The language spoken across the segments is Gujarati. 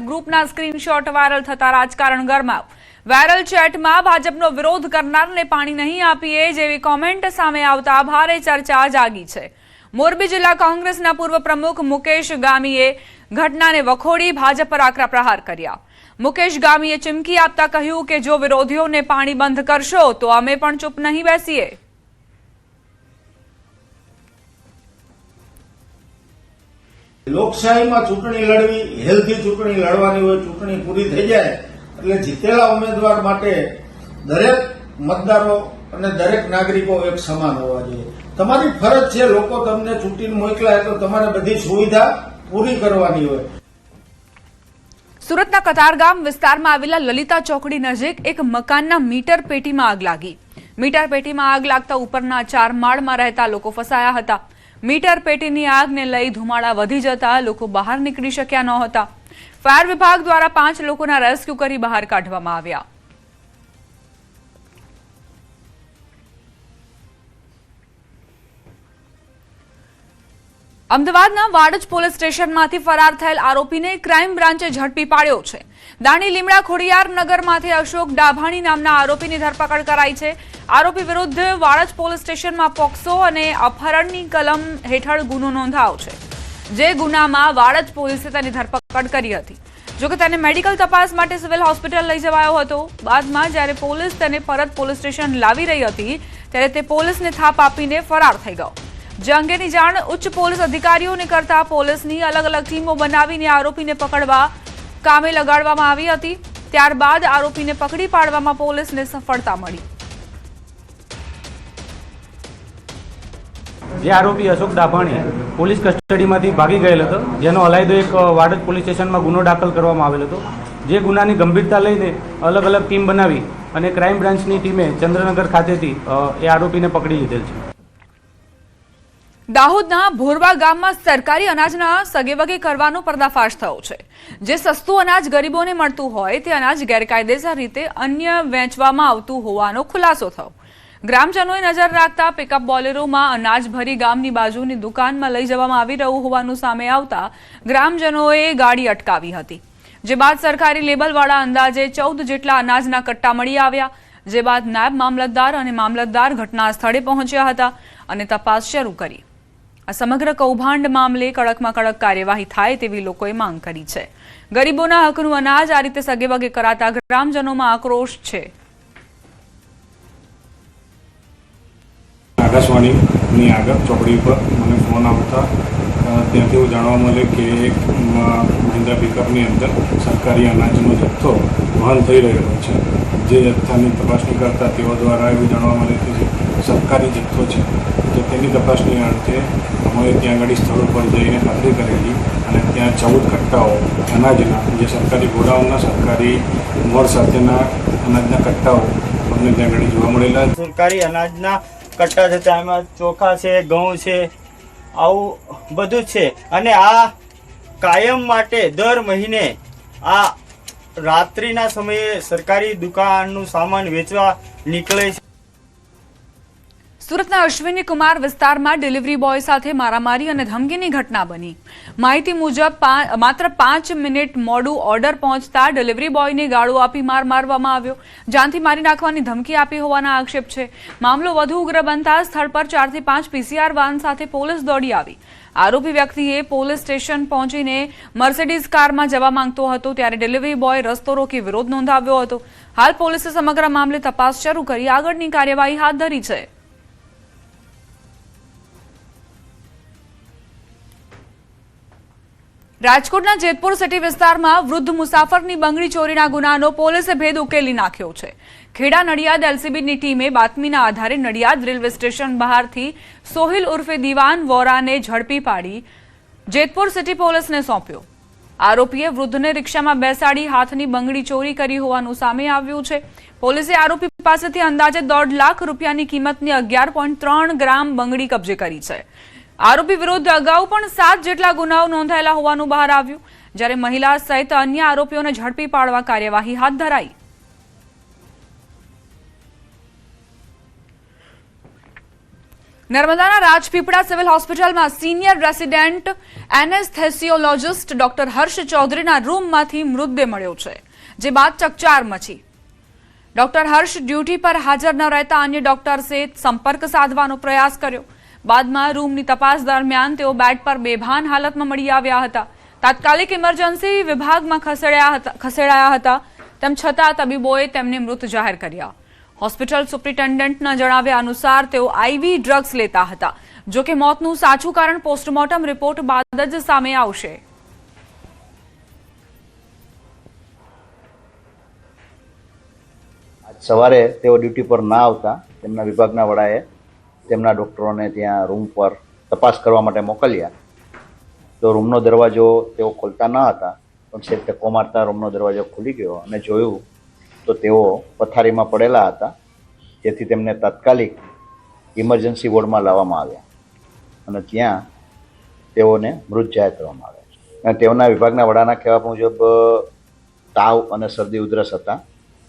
ગ્રુપના સ્ક્રીનશોટ વાયરલ થતા રાજકારણ ગરમાયું। વાયરલ ચેટમાં ભાજપનો વિરોધ કરનારને પાણી નહીં આપીએ જેવી કોમેન્ટ સામે આવતા ભારે ચર્ચા જાગી છે। મોરબી જિલ્લા કોંગ્રેસના પૂર્વ પ્રમુખ મુકેશ ગામીએ ઘટનાને વખોડી ભાજપ પર આકરા પ્રહાર કર્યા। મુકેશ ગામીએ ચીમકી આપતા કહ્યું કે જો વિરોધીઓને પાણી બંધ કરશો તો અમે પણ ચૂપ નહીં બેસીએ। લોકશાહીમાં ચૂંટણી લડવી, હેલ્ધી ચૂંટણી લડવાની હોય, ચૂંટણી પૂરી થઈ જાય એટલે જીતેલા ઉમેદવાર માટે દરેક મતદારો અને દરેક નાગરિકો એક સમાન હોવા જોઈએ। તમારી ફરજ છે, લોકો તમને ચૂંટીને મોકલાય તો તમારે બધી સુવિધા પૂરી કરવાની હોય। સુરતના કતારગામ વિસ્તારમાં આવેલા લલિતા ચોકડી નજીક એક મકાનના મીટર પેટીમાં આગ લાગી। મીટર પેટીમાં આગ લાગતા ઉપરના 4 માળમાં રહેતા લોકો ફસાયા હતા। મીટર પેટીની આગને લઈ ધુમાડા વધી જતા લોકો બહાર નીકળી શક્યા નહોતા। ફાયર વિભાગ દ્વારા 5 લોકોના રેસ્ક્યુ કરી બહાર કાઢવામાં આવ્યા। અમદાવાદના વાડજ પોલીસ સ્ટેશનમાંથી ફરાર થયેલ આરોપીને ક્રાઇમ બ્રાન્ચે ઝડપી પાડ્યો છે। દાણી લીમડા ખોડિયાર નગરમાંથી અશોક ડાભાણી નામના આરોપીની ધરપકડ કરાઈ છે। આરોપી વિરુદ્ધ વાડજ પોલીસ સ્ટેશનમાં પોક્સો અને અપહરણની કલમ હેઠળ ગુનો નોંધાયો છે, જે ગુનામાં વાડજ પોલીસે તેની ધરપકડ કરી હતી। જોકે તેને મેડિકલ તપાસ માટે સિવિલ હોસ્પિટલ લઈ જવાયો હતો। બાદમાં જ્યારે પોલીસ તેને પરત પોલીસ સ્ટેશન લાવી રહી હતી ત્યારે તે પોલીસને થાપ આપીને ફરાર થઈ ગયો। જે અંગેની જાણ ઉચ્ચ પોલીસ અધિકારીઓને કરતા પોલીસની અલગ અલગ ટીમો બનાવીને આરોપીને પકડવા કામે લગાડવામાં આવી હતી। ત્યારબાદ આરોપીને પકડી પાડવામાં પોલીસને સફળતા મળી। જે આરોપી અશોક ડાભાણી પોલીસ કસ્ટડીમાંથી ભાગી ગયેલ હતો, જેનો અલાયદો એક વાડજ પોલીસ સ્ટેશનમાં ગુનો દાખલ કરવામાં આવેલ હતો। જે ગુનાની ગંભીરતા લઈને અલગ અલગ ટીમ બનાવી અને ક્રાઇમ બ્રાન્ચની ટીમે ચંદ્રનગર ખાતેથી એ આરોપીને પકડી લીધેલ છે। દાહોદના ભોરવા ગામમાં સરકારી અનાજના સગેવગે કરવાનો પર્દાફાશ થયો છે। જે સસ્તું અનાજ ગરીબોને મળતું હોય તે અનાજ ગેરકાયદેસર રીતે અન્ય વેચવામાં આવતું હોવાનો ખુલાસો થયો। ગ્રામજનોએ નજર રાખતા પિકઅપ બોલેરોમાં અનાજ ભરી ગામની બાજુની દુકાનમાં લઈ જવામાં આવી રહ્યું હોવાનું સામે આવતા ગ્રામજનોએ ગાડી અટકાવી હતી। જે બાદ સરકારી લેબલવાળા અંદાજે 14 જેટલા અનાજના કટ્ટા મળી આવ્યા। જે બાદ નાયબ મામલતદાર અને મામલતદાર ઘટના સ્થળે પહોંચ્યા હતા અને તપાસ શરૂ કરી। આ સમગ્ર કૌભાંડ મામલે કડકમાં કડક કાર્યવાહી થાય તેવી લોકોએ માંગ કરી છે। ગરીબોના હકનું અનાજ આ રીતે સગેવગે કરાતા ગ્રામજનોમાં આક્રોશ છે। આકાશવાણીની આગળ ચોકડી પર મને ફોન આવતા ત્યાંથી હું જાણવા મળે કે એક મહિન્દ્રા પિકઅપની અંદર સરકારી અનાજનો જથ્થો વહન થઈ રહ્યો છે। જે જથ્થાની તપાસણી કરતા તેઓ દ્વારા એવું જાણવા મળે કે સરકારી જથ્થો છે, તો તેની તપાસણી અર્થે અમે ત્યાં આગળ સ્થળ ઉપર જઈને ખાતરી કરેલી અને ત્યાં 14 કટ્ટાઓ અનાજના, જે સરકારી ગોડાઉનના સરકારી મોડ સાથેના અનાજના કટ્ટાઓ અમને ત્યાં આગળ જોવા મળેલા। સરકારી અનાજના કટ્ટા છે, એમાં ચોખા છે, ઘઉં છે, આવું બધું છે। અને આ કાયમ માટે દર મહિને આ રાત્રિના સમયે સરકારી દુકાનનું સામાન વેચવા નીકળે છે। સુરતના અશ્વિની કુમાર વિસ્તારમાં ડિલિવરી બોય સાથે મારામારી અને ધમકીની ઘટના બની। માહિતી મુજબ માત્ર 5 મિનિટ મોડું ઓર્ડર પહોંચતા ડિલિવરી બોયને ગાળો આપી માર મારવામાં આવ્યો। જાનથી મારી નાખવાની ધમકી આપી હોવાના આક્ષેપ છે। મામલો વધુ ઉગ્ર બનતા સ્થળ પર 4 થી 5 પીસીઆર વાન સાથે પોલીસ દોડી આવી। આરોપી વ્યક્તિએ પોલીસ સ્ટેશન પહોંચીને મર્સિડીઝ કારમાં જવા માંગતો હતો ત્યારે ડિલિવરી બોય રસ્તો રોકી વિરોધ નોંધાવ્યો હતો। હાલ પોલીસે સમગ્ર મામલે તપાસ શરૂ કરી આગળની કાર્યવાહી હાથ ધરી છે। રાજકોટના જેતપુર સિટી વિસ્તારમાં વૃદ્ધ મુસાફરની બંગડી ચોરીના ગુનાનો પોલીસે ભેદ ઉકેલી નાખ્યો છે। ખેડા નડિયાદ એલસીબીની ટીમે બાતમીના આધારે નડિયાદ રેલવે સ્ટેશન બહારથી સોહિલ ઉર્ફે દીવાન વોરાને ઝડપી પાડી જેતપુર સિટી પોલીસને સોંપ્યો। આરોપીએ વૃદ્ધને રિક્ષામાં બેસાડી હાથની બંગડી ચોરી કરી હોવાનું સામે આવ્યું છે। પોલીસે આરોપી પાસેથી અંદાજે 1.5 લાખ રૂપિયાની કિંમતની 11.3 ગ્રામ બંગડી કબજે કરી છે। આરોપી વિરુદ્ધ અગાઉ પણ 7 જેટલા ગુનાઓ નોંધાયેલા હોવાનું બહાર આવ્યું, જ્યારે મહિલા સહિત અન્ય આરોપીઓને ઝડપી પાડવા કાર્યવાહી હાથ ધરાઈ। નર્મદાના રાજપીપળા સિવિલ હોસ્પિટલમાં સિનિયર રેસિડેન્ટ એનેસ્થેસિયોલોજિસ્ટ ડોક્ટર હર્ષ ચૌધરીના રૂમમાંથી મૃતદેહ મળ્યો છે, જે બાદ ચકચાર મચી. ડોક્ટર હર્ષ ડ્યુટી પર હાજર ન રહેતા અન્ય ડોક્ટર્સે સંપર્ક સાધવાનો પ્રયાસ કર્યો. બાદમાં રૂમની તપાસ દરમિયાન તેઓ બેડ પર બેભાન હાલતમાં મળી આવ્યા હતા. તાત્કાલિક ઇમરજન્સી વિભાગમાં ખસેડાયા હતા. તેમ છતાં તબીબોએ તેમને મૃત જાહેર કર્યા. હોસ્પિટલ સુપ્રિન્ટેન્ડન્ટના જણાવ્યા અનુસાર તેઓ આઈવી ડ્રગ્સ લેતા હતા. જો કે મોતનું સાચું કારણ પોસ્ટમોર્ટમ રિપોર્ટ બાદ જ સામે આવશે. સવારે તેઓ ડ્યુટી પર ના આવતા તેમના વિભાગના વડાએ તેમના ડૉક્ટરોને ત્યાં રૂમ પર તપાસ કરવા માટે મોકલ્યા. તો રૂમનો દરવાજો તેઓ ખોલતા ન હતા, પણ છેક ધક્કો મારતા રૂમનો દરવાજો ખુલી ગયો અને જોયું તો તેઓ પથારીમાં પડેલા હતા, જેથી તેમને તાત્કાલિક ઇમરજન્સી વોર્ડમાં લાવવામાં આવ્યા અને ત્યાં તેઓને મૃત જાહેર કરવામાં આવ્યા. અને તેઓના વિભાગના વડાના કહેવા મુજબ તાવ અને શરદી ઉધરસ હતા,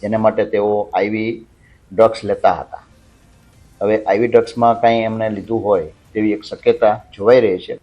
જેને માટે તેઓ આઈવી ડ્રગ્સ લેતા હતા. હવે આઈવી ડ્રગ્સમાં કાંઈ એમને લીધું હોય તેવી એક શક્યતા જોવાઈ રહી છે.